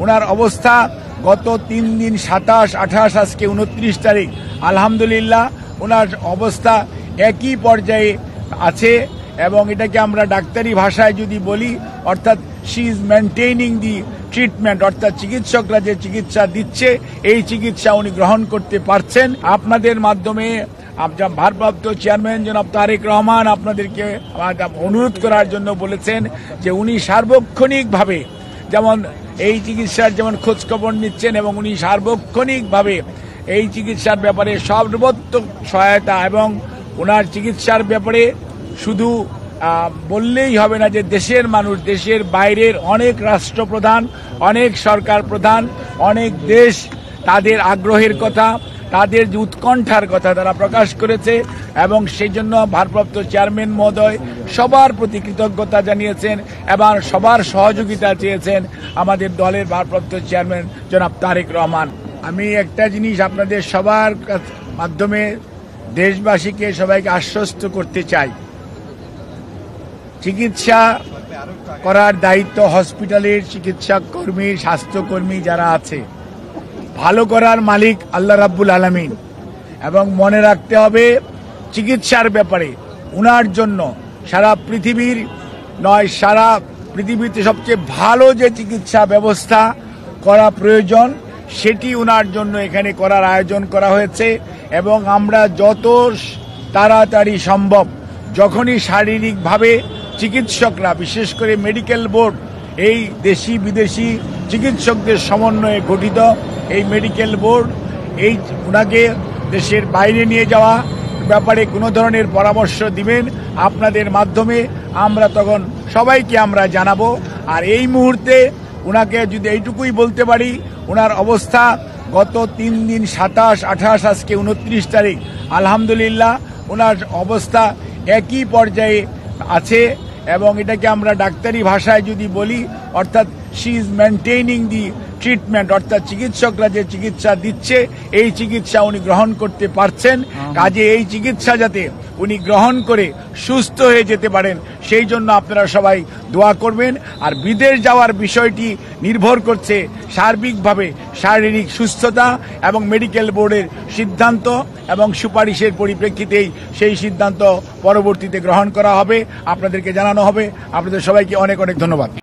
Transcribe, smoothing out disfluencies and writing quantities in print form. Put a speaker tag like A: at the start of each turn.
A: ওনার অবস্থা গত 3 দিন 27, 28, আজকে 29 তারিখ আলহামদুলিল্লাহ ওনার অবস্থা একই পর্যায়ে আছে এবং এটাকে আমরা ডাক্তারি ভাষায় যদি বলি অর্থাৎ শি ইজ মেনটেইনিং দি ট্রিটমেন্ট, অর্থাৎ চিকিৎসকরা যে চিকিৎসা দিচ্ছে এই চিকিৎসা উনি গ্রহণ করতে পারছেন। আপনাদের মাধ্যমে ভারপ্রাপ্ত চেয়ারম্যান জনাব তারেক রহমান আপনাদেরকে অনুরোধ করার জন্য বলেছেন যে উনি সার্বক্ষণিকভাবে যেমন এই চিকিৎসার যেমন খোঁজখবর নিচ্ছেন এবং উনি সার্বক্ষণিকভাবে এই চিকিৎসার ব্যাপারে সর্বোত্তম সহায়তা এবং ওনার চিকিৎসার ব্যাপারে শুধু বললেই হবে না যে দেশের মানুষ, দেশের বাইরের অনেক রাষ্ট্রপ্রধান, অনেক সরকার প্রধান, অনেক দেশ তাদের আগ্রহের কথা, তাদের যে উৎকণ্ঠার কথা তারা প্রকাশ করেছে এবং সেই জন্য ভারপ্রাপ্ত চেয়ারম্যান মহোদয় সবার প্রতি কৃতজ্ঞতা জানিয়েছেন এবং সবার সহযোগিতা চেয়েছেন আমাদের দলের ভারপ্রাপ্ত চেয়ারম্যান জনাব তারেক রহমান। আমি একটা জিনিস আপনাদের সবার মাধ্যমে দেশবাসীকে সবাইকে আশ্বস্ত করতে চাই, চিকিৎসা করার দায়িত্ব হসপিটালের চিকিৎসা কর্মী, স্বাস্থ্যকর্মী যারা আছে, ভালো করার মালিক আল্লাহ রাব্বুল আলামিন। এবং মনে রাখতে হবে চিকিৎসার ব্যাপারে উনার জন্য সারা পৃথিবীর নয়, সারা পৃথিবীতে সবচেয়ে ভালো যে চিকিৎসা ব্যবস্থা করা প্রয়োজন সেটি উনার জন্য এখানে করার আয়োজন করা হয়েছে এবং আমরা যত তাড়াতাড়ি সম্ভব যখনই শারীরিকভাবে চিকিৎসকরা, বিশেষ করে মেডিকেল বোর্ড, এই দেশি বিদেশি চিকিৎসকদের সমন্বয়ে গঠিত এই মেডিকেল বোর্ড এই উনাকে দেশের বাইরে নিয়ে যাওয়া ব্যাপারে কোনো ধরনের পরামর্শ দিবেন আপনাদের মাধ্যমে, আমরা তখন সবাইকে আমরা জানাবো। আর এই মুহূর্তে উনাকে যদি এইটুকুই বলতে পারি, ওনার অবস্থা গত 3 দিন 27, 28, আজকে 29 তারিখ আলহামদুলিল্লাহ ওনার অবস্থা একই পর্যায়ে আছে এবং এটাকে আমরা ডাক্তারি ভাষায় যদি বলি অর্থাৎ শি ইজ মেনটেইনিং দি ট্রিটমেন্ট, অর্থাৎ চিকিৎসকরা যে চিকিৎসা দিচ্ছে এই চিকিৎসা উনি গ্রহণ করতে পারছেন। কাজে এই চিকিৎসা যাতে উনি গ্রহণ করে সুস্থ হয়ে যেতে পারেন সেই জন্য আপনারা সবাই দোয়া করবেন। আর বিদেশ যাওয়ার বিষয়টি নির্ভর করছে সার্বিকভাবে শারীরিক সুস্থতা এবং মেডিকেল বোর্ডের সিদ্ধান্ত এবং সুপারিশের পরিপ্রেক্ষিতেই সেই সিদ্ধান্ত পরবর্তীতে গ্রহণ করা হবে, আপনাদেরকে জানানো হবে। আপনাদের সবাইকে অনেক অনেক ধন্যবাদ।